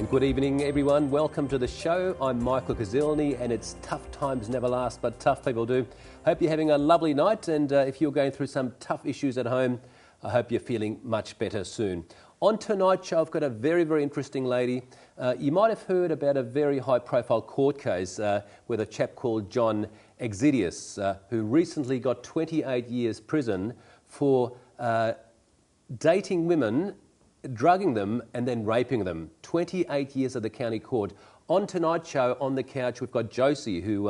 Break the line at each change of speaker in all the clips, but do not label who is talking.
And good evening, everyone. Welcome to the show. I'm Michael Kazilny, and it's tough times never last, but tough people do. Hope you're having a lovely night, and if you're going through some tough issues at home, I hope you're feeling much better soon. On tonight's show, I've got a very, very interesting lady. You might have heard about a very high-profile court case with a chap called John Xydias, who recently got 28 years prison for dating women, drugging them and then raping them. 28 years at the county court. On tonight's show, on the couch, we've got Josie, who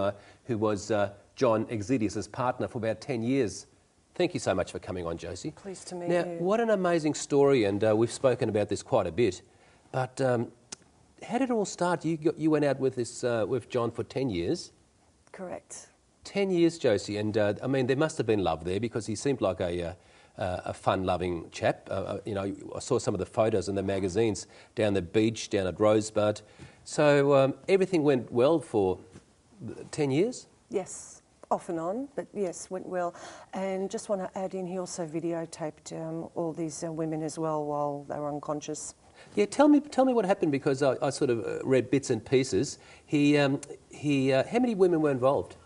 was John Xydias' partner for about 10 years. Thank you so much for coming on, Josie.
Pleased to meet
you. Now, what an amazing story, and we've spoken about this quite a bit. But how did it all start? You went out with this with John for 10 years.
Correct.
10 years, Josie, and I mean, there must have been love there because he seemed like a fun-loving chap. You know, I saw some of the photos in the magazines down the beach, down at Rosebud. So everything went well for 10 years?
Yes, off and on, but yes, went well. And just want to add in, he also videotaped all these women as well while they were unconscious.
Yeah, tell me what happened, because I sort of read bits and pieces. How many women were involved?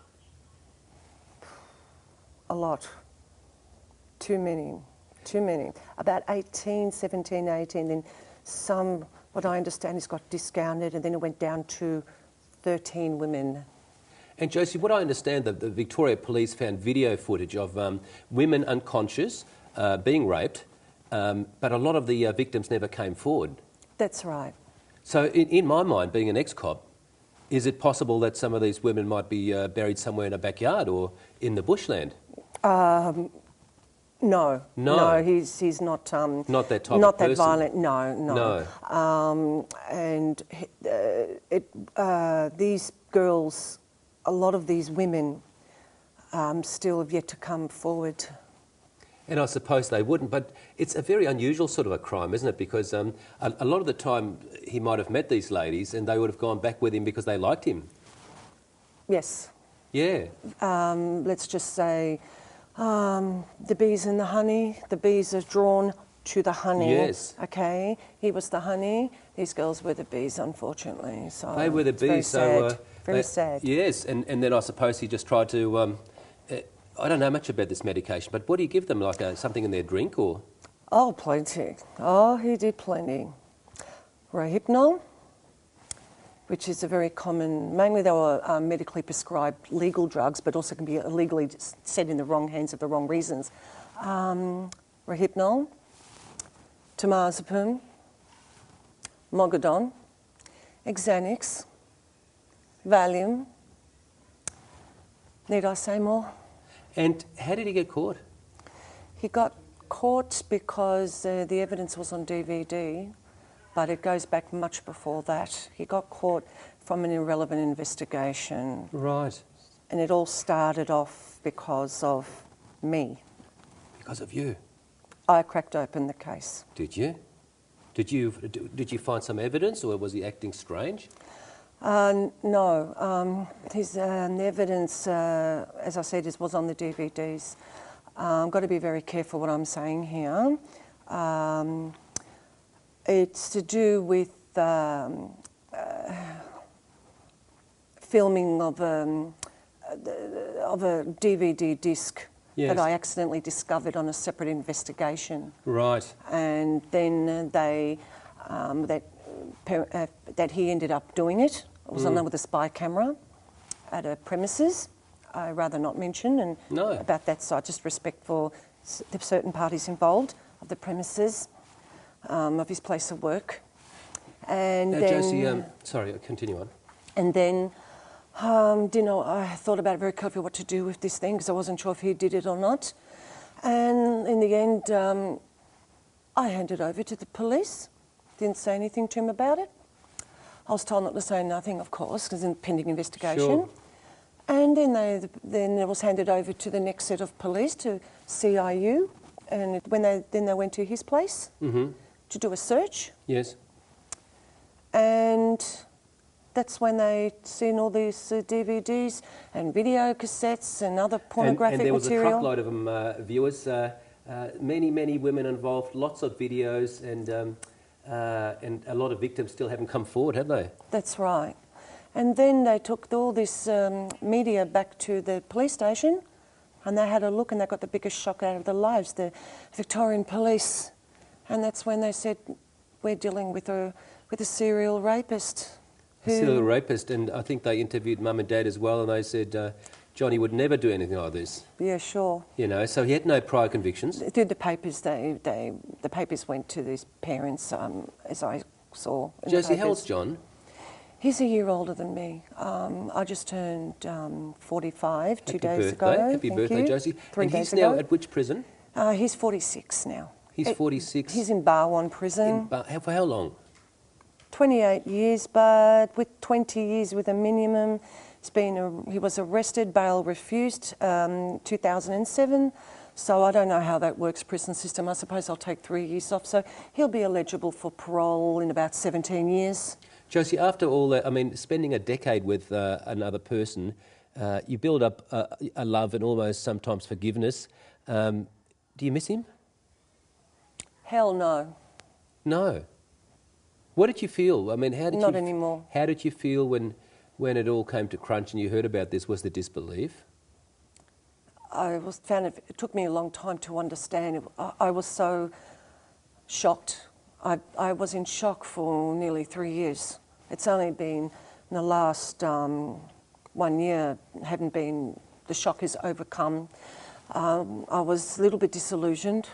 A lot. Too many. About 18, 17, 18, then some, what I understand, is got discounted, and then it went down to 13 women.
And Josie, what I understand, that the Victoria Police found video footage of women unconscious, being raped, but a lot of the victims never came forward.
That's right.
So in my mind, being an ex-cop, is it possible that some of these women might be buried somewhere in a backyard or in the bushland?
No, he's not.
Not that type
not
of person.
Not that violent. No. These girls, a lot of these women, still have yet to come forward.
And I suppose they wouldn't, but it's a very unusual sort of a crime, isn't it? Because a lot of the time he might have met these ladies and they would have gone back with him because they liked him.
Yes.
Yeah.
Let's just say the bees and the honey. The bees are drawn to the honey.
Yes.
Okay. He was the honey. These girls were the bees, unfortunately. So
they were the bees.
Very sad.
Yes, and then I suppose he just tried to. I don't know much about this medication, but what do you give them? Like something in their drink, or?
Oh, plenty. Oh, he did plenty. Rohypnol, which is a very common, mainly they were medically prescribed legal drugs, but also can be illegally set in the wrong hands for the wrong reasons. Rohypnol, temazepam, Mogadon, Xanax, Valium. Need I say more?
And how did he get caught?
He got caught because the evidence was on DVD, but it goes back much before that. He got caught from an irrelevant investigation.
Right.
And it all started off because of me.
Because of you?
I cracked open the case.
Did you? Did you find some evidence, or was he acting strange?
No. His evidence, as I said, was on the DVDs. I've got to be very careful what I'm saying here. It's to do with filming of a DVD disc. Yes. That I accidentally discovered on a separate investigation.
Right.
And then they that he ended up doing it. It was on there with a spy camera at a premises. I rather not mention about that, so I just respect for the certain parties involved of the premises of his place of work. And
now,
then,
Josie, sorry, continue on.
And then, I thought about it very carefully what to do with this thing because I wasn't sure if he did it or not. And in the end, I handed over to the police. Didn't say anything to him about it. I was told not to say nothing, of course, because it's a pending investigation.
Sure.
And then it was handed over to the next set of police, to CIU, and then they went to his place to do a search.
Yes.
And that's when they seen all these DVDs and video cassettes and other pornographic material.
And there was a truckload of them, viewers. Many women involved, lots of videos, and and a lot of victims still haven't come forward, have they?
That's right. And then they took all this media back to the police station, and they had a look, and they got the biggest shock out of their lives, the Victorian police. And that's when they said, we're dealing with a serial rapist.
Serial rapist, and I think they interviewed Mum and Dad as well, and they said Johnny would never do anything like this.
Yeah, sure.
You know, so he had no prior convictions.
Through the papers, the papers went to his parents, as I saw.
Josie, how old's John?
He's a year older than me. I just turned 45 2 days ago.
Happy birthday, Josie.
3 days ago.
And he's now at which prison?
He's 46 now.
He's 46?
He's in Barwon prison.
For how long?
28 years, but with 20 years with a minimum. He was arrested, bail refused, 2007. So I don't know how that works, prison system. I suppose I'll take 3 years off. So he'll be eligible for parole in about 17 years.
Josie, after all that, I mean, spending a decade with another person, you build up a love and almost sometimes forgiveness. Do you miss him?
Hell no.
No. What did you feel? I mean,
Not anymore.
How did you feel when it all came to crunch and you heard about this? Was there disbelief?
It took me a long time to understand. I was so shocked. I was in shock for nearly 3 years. It's only been in the last 1 year, the shock is overcome. I was a little bit disillusioned,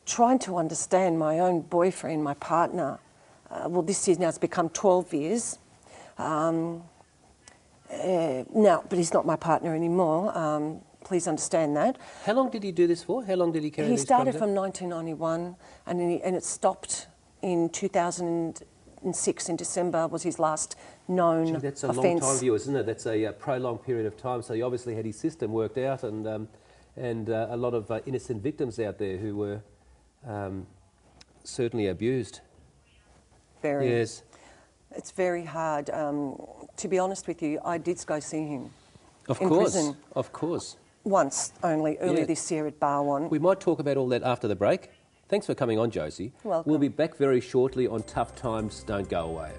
trying to understand my own boyfriend, my partner. This year now it's become 12 years. But he's not my partner anymore. Please understand that.
How long did he do this for? How long did he carry these crimes out?
He started from 1991 and it stopped in 2006 in December was his last known offence.
That's a long time, viewers, isn't it? That's a prolonged period of time. So he obviously had his system worked out and a lot of innocent victims out there who were certainly abused.
Very.
Yes.
It's very hard. To be honest with you, I did go see him
in prison. Of course.
Once only, earlier this year at Barwon.
We might talk about all that after the break. Thanks for coming on, Josie.
Welcome.
We'll be back very shortly on Tough Times. Don't go away.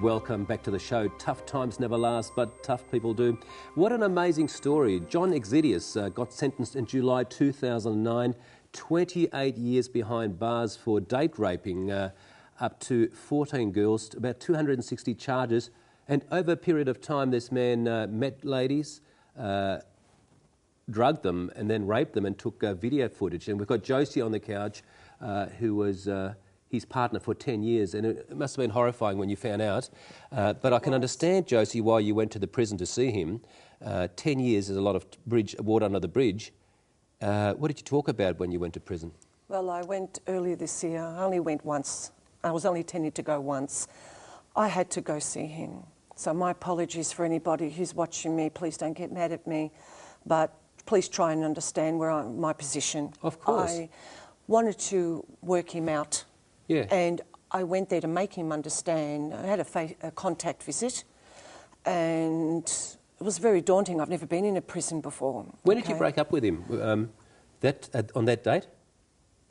Welcome back to the show. Tough times never last, but tough people do. What an amazing story. John Xydias got sentenced in July 2009, 28 years behind bars for date raping up to 14 girls, about 260 charges. And over a period of time, this man met ladies, drugged them and then raped them and took video footage. And we've got Josie on the couch, who was his partner for 10 years, and it must have been horrifying when you found out. But I can understand, Josie, why you went to the prison to see him. 10 years is a lot of water under the bridge. What did you talk about when you went to prison?
Well, I went earlier this year. I only went once. I was only intended to go once. I had to go see him. So my apologies for anybody who's watching me. Please don't get mad at me. But please try and understand my position.
Of course.
I wanted to work him out.
Yeah.
And I went there to make him understand. I had a contact visit, and it was very daunting. I've never been in a prison before.
When did you break up with him? On that date?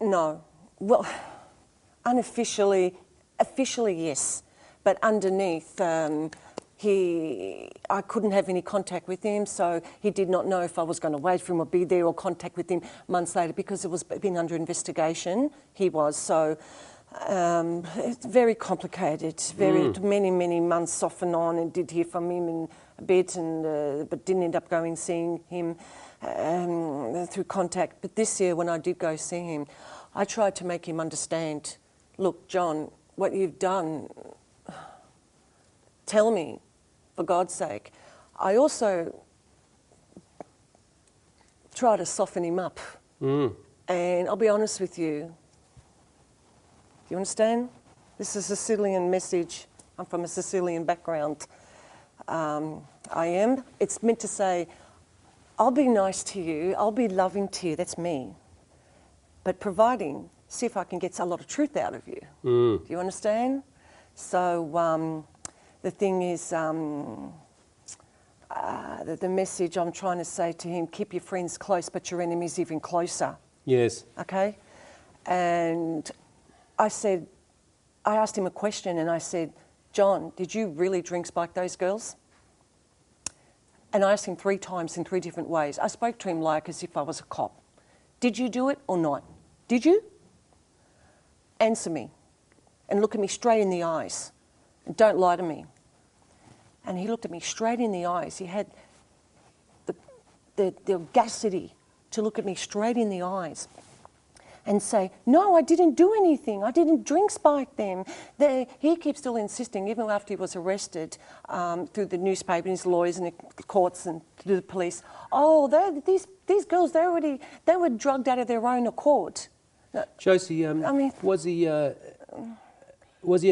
No. Well, officially yes, but underneath, I couldn't have any contact with him, so he did not know if I was going to wait for him or be there or contact with him months later because it was being under investigation. He was so. It's very complicated. Many months off and on, and did hear from him in a bit, but didn't end up seeing him through contact. But this year, when I did go see him, I tried to make him understand. Look, John, what you've done. Tell me, for God's sake. I also try to soften him up, and I'll be honest with you. Do you understand? This is a Sicilian message. I'm from a Sicilian background. It's meant to say, I'll be nice to you, I'll be loving to you, that's me. But providing see if I can get a lot of truth out of you. Do you understand? So the thing is, the message I'm trying to say to him, keep your friends close, but your enemies even closer.
Yes.
Okay? And I asked him a question and I said, John, did you really drink spike those girls? And I asked him 3 times in 3 different ways. I spoke to him like as if I was a cop. Did you do it or not? Did you? Answer me and look at me straight in the eyes. And don't lie to me. And he looked at me straight in the eyes. He had the audacity to look at me straight in the eyes and say, no, I didn't do anything. I didn't drink spike them. He keeps still insisting, even after he was arrested through the newspaper and his lawyers and the courts and the police, oh, these girls, they were drugged out of their own accord.
Josie,
I mean,
was he a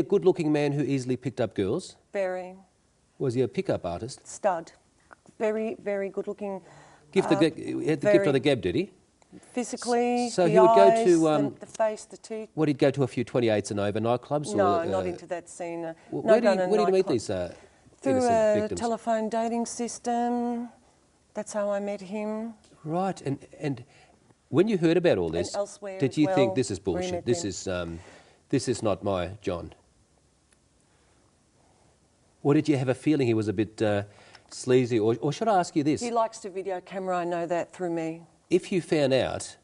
good-looking man who easily picked up girls?
Very.
Was he a pickup artist?
Stud. Very, very good-looking.
He had the gift of the gab, did he?
Physically,
so
the
he would
eyes,
go to
the face, the teeth.
Would he go to a few 28s and over nightclubs?
No,
or,
not into that scene.
Where did he meet these
through
innocent
a
victims?
telephone dating system. That's how I met him.
Right, and when you heard about all this,
And elsewhere
did
as
you think
well,
this is
we
bullshit?
met
This is not my John? Or did you have a feeling he was a bit sleazy? Or should I ask you this?
He likes to video camera. I know that through me.
If you found out,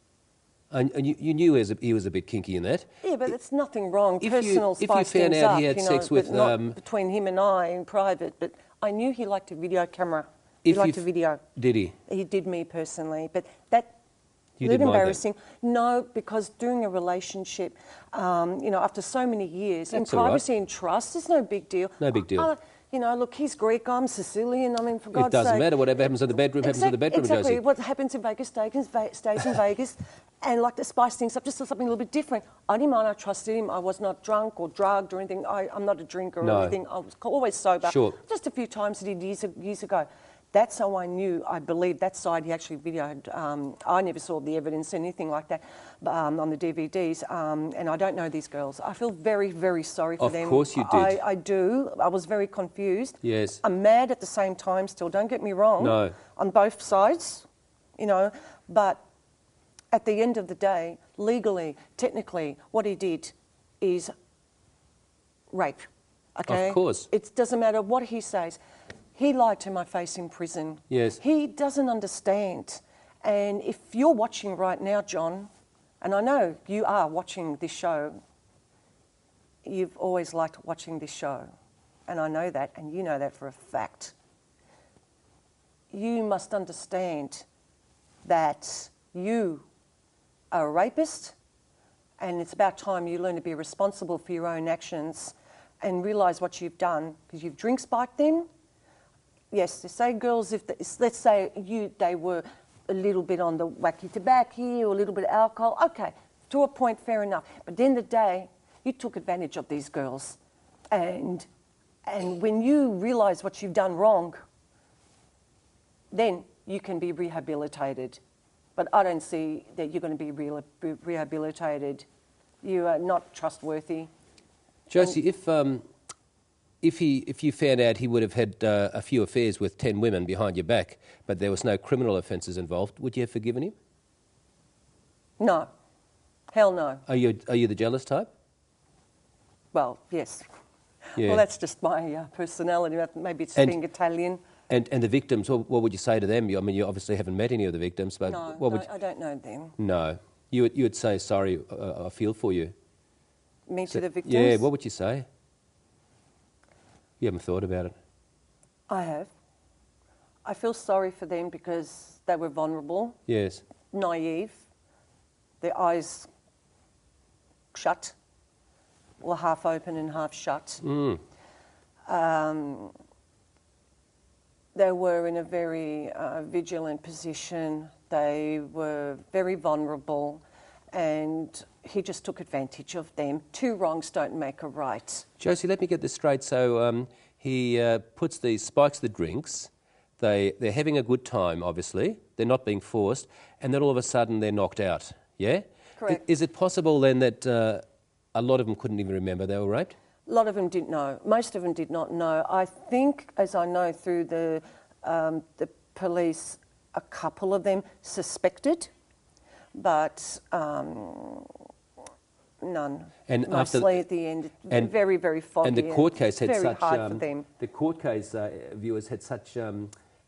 and you knew he was a bit kinky in that.
Yeah, but it's nothing wrong.
If
Personal
you
spice
found
things
out
up,
he had sex
but
with,
not between him and I in private. But I knew he liked to video camera. He liked to video.
Did he?
He did me personally, but that.
You
a little
didn't mind
embarrassing. No, because during a relationship, after so many years, in
That's all right.
privacy and trust, it's no big deal.
No big deal.
Look, he's Greek, I'm Sicilian. I mean, for God's sake.
It doesn't matter. Whatever happens in the bedroom happens in the bedroom,
exactly.
Josie.
What happens in Vegas stays in Vegas. And like to spice things up, just something a little bit different. I didn't mind, I trusted him. I was not drunk or drugged or anything. I'm not a drinker or anything. I was always sober.
Sure.
Just a few times I did years ago. That's how I knew, I believe, that side he actually videoed. I never saw the evidence, anything like that, on the DVDs, and I don't know these girls. I feel very, very sorry for them.
Of course you did.
I do. I was very confused.
Yes.
I'm mad at the same time still, don't get me wrong.
No.
On both sides, but at the end of the day, legally, technically, what he did is rape, okay?
Of course.
It doesn't matter what he says. He lied to my face in prison.
Yes.
He doesn't understand. And if you're watching right now, John, and I know you are watching this show, you've always liked watching this show. And I know that, and you know that for a fact. You must understand that you are a rapist, and it's about time you learn to be responsible for your own actions and realise what you've done, because you've drink spiked them. Yes, they say girls, let's say they were a little bit on the wacky tobacco or a little bit of alcohol, okay, to a point, fair enough. But at the end of the day, you took advantage of these girls. And when you realise what you've done wrong, then you can be rehabilitated. But I don't see that you're going to be rehabilitated. You are not trustworthy.
Josie, if you found out he would have had a few affairs with 10 women behind your back, but there was no criminal offences involved, would you have forgiven him?
No. Hell no.
Are you the jealous type?
Well, yes.
Yeah.
Well, that's just my personality. Maybe it's being Italian.
And the victims, what would you say to them? I mean, you obviously haven't met any of the victims, but
No, I don't know them.
No. You would say, sorry, I feel for you.
Me to the victims?
Yeah, what would you say? You haven't thought about it.
I have. I feel sorry for them because they were vulnerable,
Yes.
naive, their eyes shut, or half open and half shut. They were in a very vigilant position. They were very vulnerable, and he just took advantage of them. 2 wrongs don't make a right.
Josie, let me get this straight. So he spikes the drinks. They're having a good time, obviously. They're not being forced. And then all of a sudden they're knocked out, yeah?
Correct.
Is it possible then that a lot of them couldn't even remember they were raped?
A lot of them didn't know. Most of them did not know. I think, as I know through the police, a couple of them suspected, but none.
And
mostly at the end, very, very foggy.
And the court case had
very
such.
hard for them.
The court case viewers had such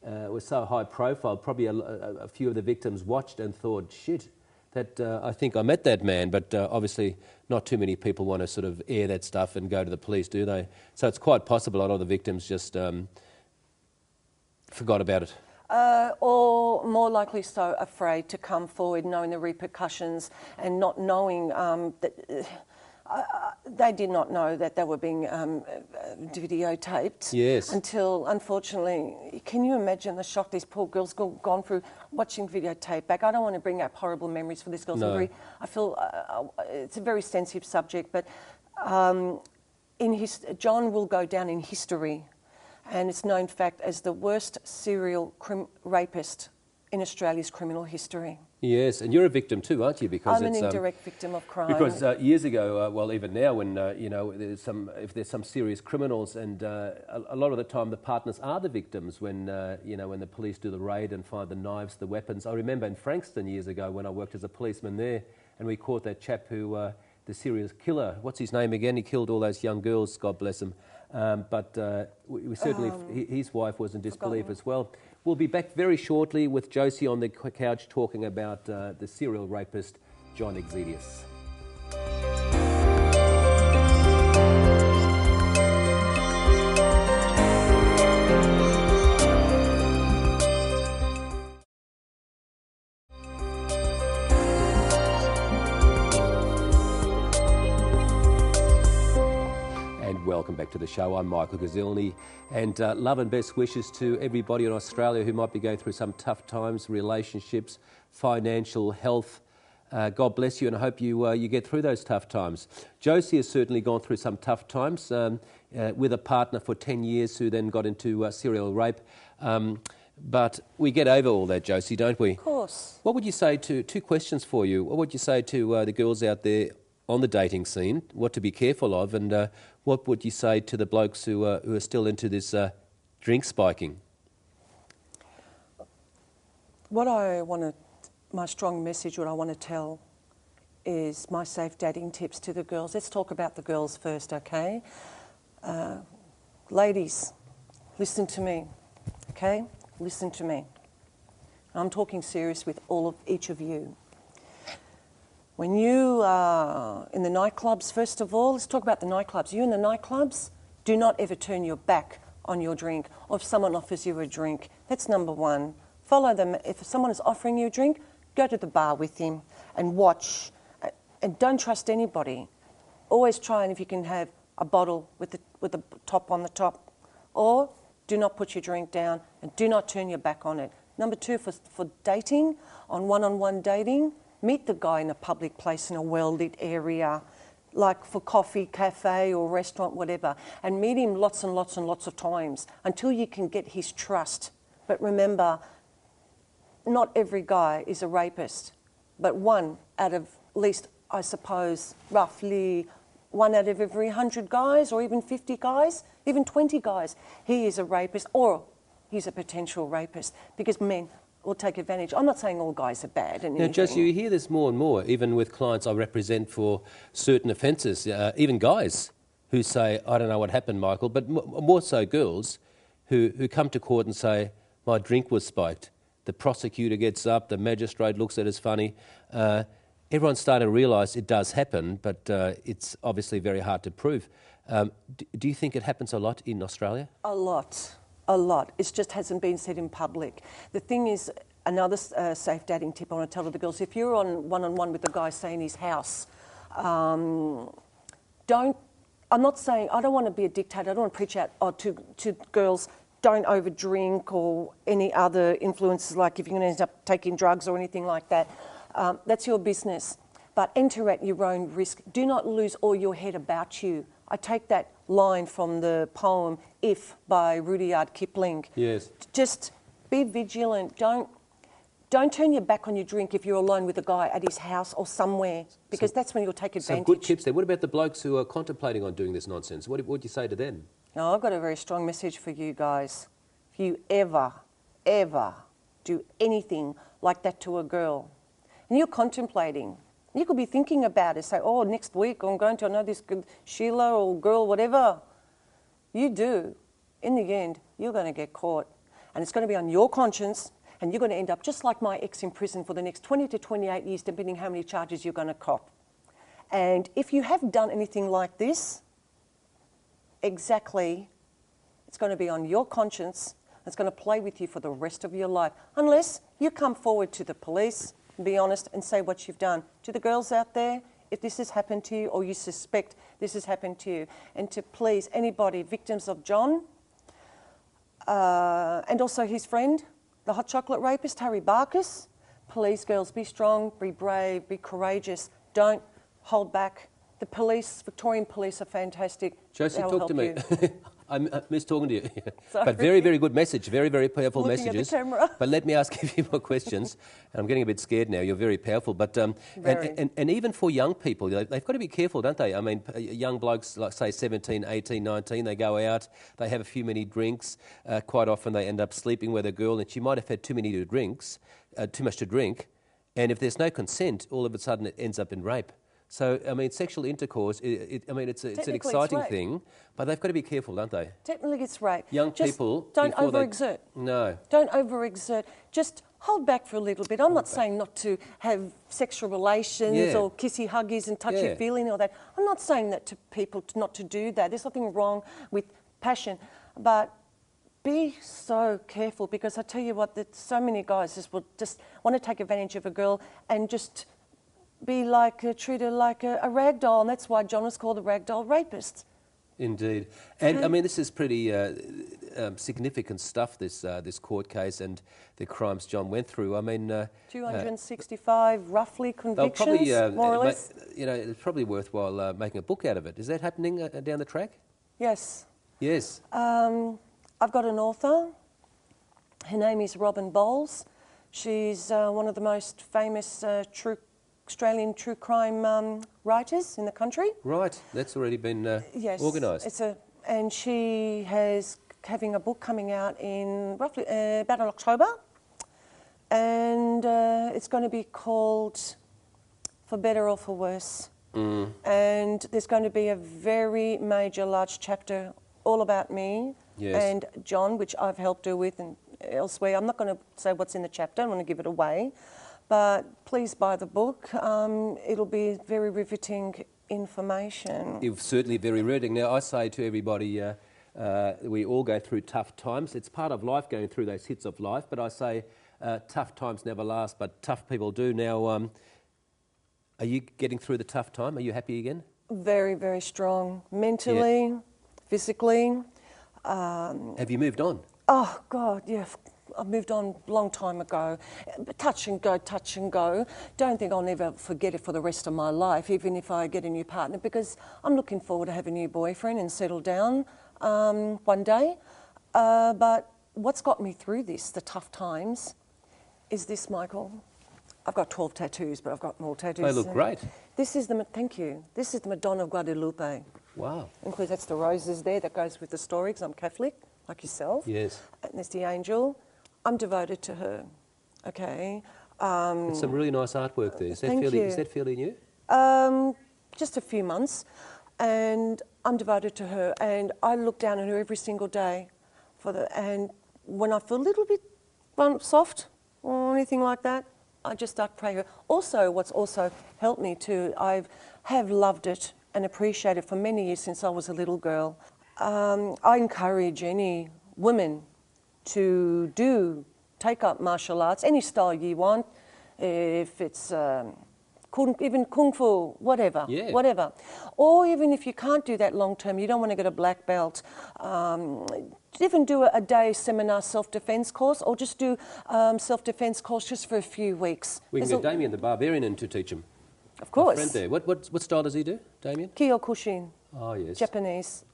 was so high profile. Probably a few of the victims watched and thought, "Shit, that I think I met that man." But obviously, not too many people want to sort of air that stuff and go to the police, do they? So it's quite possible a lot of the victims just forgot about it.
Or more likely so, afraid to come forward, knowing the repercussions and not knowing that they did not know that they were being videotaped.
Yes.
Until, unfortunately, can you imagine the shock these poor girls gone through watching videotape back? I don't want to bring up horrible memories for these girls.
No.
I feel it's a very sensitive subject, but John will go down in history. And it's known fact as the worst serial rapist in Australia's criminal history.
Yes, and you're a victim too, aren't you? Because
I'm an indirect victim of crime.
Because years ago, well, even now, when if there's some serious criminals, and a lot of the time the partners are the victims when when the police do the raid and find the knives, the weapons. I remember in Frankston years ago when I worked as a policeman there, and we caught that chap who, the serial killer. What's his name again? He killed all those young girls. God bless him. But we certainly, his wife was in disbelief as well. We'll be back very shortly with Josie on the couch talking about the serial rapist, John Xydias. Welcome back to the show. I'm Michael Xydias, and love and best wishes to everybody in Australia who might be going through some tough times, relationships, financial, health. God bless you, and I hope you get through those tough times. Josie has certainly gone through some tough times with a partner for 10 years who then got into serial rape. But we get over all that, Josie, don't we?
Of course.
What would you say to, two questions for you, what would you say to the girls out there on the dating scene, what to be careful of, and what would you say to the blokes who are still into this drink spiking?
My strong message, what I want to tell is my safe dating tips to the girls. Let's talk about the girls first, okay? Ladies, listen to me, okay? Listen to me. I'm talking serious with each of you. When you are in the nightclubs, first of all, let's talk about the nightclubs. You in the nightclubs, do not ever turn your back on your drink, or if someone offers you a drink. That's number one. Follow them. If someone is offering you a drink, go to the bar with him and watch. And don't trust anybody. Always try, and if you can, have a bottle with the top on the top. Or do not put your drink down and do not turn your back on it. Number two, for dating, on one-on-one dating, meet the guy in a public place in a well-lit area, like for coffee, cafe or restaurant, whatever, and meet him lots and lots and lots of times until you can get his trust. But remember, not every guy is a rapist, but one out of, at least I suppose, roughly one out of every 100 guys, or even 50 guys, even 20 guys, he is a rapist, or he's a potential rapist, because men will take advantage. I'm not saying all guys are bad.
Now, Josie, you hear this more and more, even with clients I represent for certain offences, even guys who say, I don't know what happened, Michael, but more so girls who come to court and say, my drink was spiked. The prosecutor gets up, the magistrate looks at it as funny. Everyone's starting to realise it does happen, but it's obviously very hard to prove. Do you think it happens a lot in Australia?
A lot. A lot. It just hasn't been said in public. The thing is, another safe dating tip I want to tell to the girls, if you're on one-on-one with a guy, say in his house, I'm not saying, I don't want to be a dictator, I don't want to preach out to girls, don't overdrink or any other influences, like if you're going to end up taking drugs or anything like that. That's your business. But enter at your own risk. Do not lose all your head about you. I take that line from the poem If by Rudyard Kipling.
Yes.
Just be vigilant. Don't Don't turn your back on your drink if you're alone with a guy at his house or somewhere, because that's when you'll take advantage.
Some good tips there. What about the blokes who are contemplating on doing this nonsense? What do you say to them?
Now, I've got a very strong message for you guys. If you ever do anything like that to a girl, and you're contemplating, you could be thinking about it, say, oh, next week I'm going to know this Sheila or girl, whatever. You do. In the end, you're going to get caught. And it's going to be on your conscience, and you're going to end up just like my ex in prison for the next 20 to 28 years, depending how many charges you're going to cop. And if you have done anything like this, exactly, it's going to be on your conscience. It's going to play with you for the rest of your life, unless you come forward to the police, be honest, and say what you've done. To the girls out there, if this has happened to you or you suspect this has happened to you, and to please anybody, victims of John, and also his friend, the hot chocolate rapist, Harry Barkus, please, girls, be strong, be brave, be courageous. Don't hold back. The police, Victorian police, are fantastic.
Josie, talk to me. I miss talking to you.
Sorry.
But very, very good message. Very, very powerful
Looking
messages.
at the camera.
But let me ask you a few more questions. And I'm getting a bit scared now. You're very powerful. But and even for young people, they've got to be careful, don't they? I mean, young blokes, like say 17, 18, 19, they go out, they have a few many drinks. Quite often they end up sleeping with a girl, and she might have had too much to drink. And if there's no consent, all of a sudden it ends up in rape. So, I mean, sexual intercourse, it's an exciting thing, but they've got to be careful, don't they?
Technically, it's rape.
Young
Just
people...
don't overexert.
No.
Don't overexert. Just hold back for a little bit. I'm not saying not to have sexual relations or kissy-huggies and touchy-feely and all that. I'm not saying that to people not to do that. There's nothing wrong with passion. But be so careful, because I tell you what, that so many guys just want to take advantage of a girl and just... be treat her like a rag doll, and that's why John was called a rag doll rapist.
Indeed. And I mean, this is pretty significant stuff, this court case and the crimes John went through. I mean...
265 roughly convictions, more or less.
It's probably worthwhile making a book out of it. Is that happening down the track?
Yes.
Yes.
I've got an author. Her name is Robin Bowles. She's one of the most famous Australian true crime writers in the country.
Right, that's already been organised.
And she has having a book coming out in roughly about in October, and it's going to be called For Better or For Worse. And there's going to be a very major, large chapter all about me and John, which I've helped her with and elsewhere. I'm not going to say what's in the chapter. I don't want to give it away. But please buy the book. It'll be very riveting information. It's
certainly very riveting. Now, I say to everybody, we all go through tough times. It's part of life, going through those hits of life. But I say tough times never last, but tough people do. Now, are you getting through the tough time? Are you happy again?
Very, very strong. Mentally, physically.
Have you moved on?
Oh, God, yeah. I moved on a long time ago. Touch and go, touch and go. Don't think I'll never forget it for the rest of my life, even if I get a new partner, because I'm looking forward to have a new boyfriend and settle down one day. But what's got me through this, the tough times, is this, Michael. I've got 12 tattoos, but I've got more tattoos.
They look great.
Thank you. This is the Madonna of Guadalupe.
Wow.
Includes, that's the roses there, that goes with the story, because I'm Catholic, like yourself.
Yes.
And there's the angel. I'm devoted to her, okay?
It's some really nice artwork there. Is that fairly new?
Just a few months. And I'm devoted to her, and I look down on her every single day. And when I feel a little bit soft or anything like that, I just start praying her. Also, what's also helped me too, I have loved it and appreciated it for many years since I was a little girl. I encourage any women to take up martial arts, any style you want, if it's even kung fu, whatever. Whatever. Or even if you can't do that long term, you don't want to get a black belt, even do a day seminar self-defense course, or just do self-defense course just for a few weeks.
We can get Damien the Barbarian in to teach him.
Of course.
My friend there. What style does he do, Damien?
Kyokushin.
Oh, yes.
Japanese.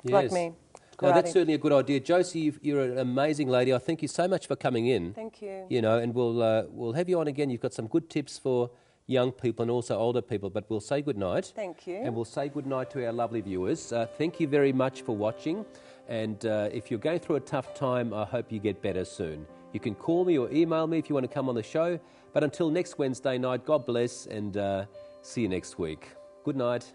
Yes.
Like me.
No, that's certainly a good idea. Josie, you're an amazing lady. I thank you so much for coming in.
Thank you.
You know, and we'll have you on again. You've got some good tips for young people and also older people, but we'll say good night.
Thank you.
And we'll say good night to our lovely viewers. Thank you very much for watching. And if you're going through a tough time, I hope you get better soon. You can call me or email me if you want to come on the show. But until next Wednesday night, God bless and see you next week. Good night.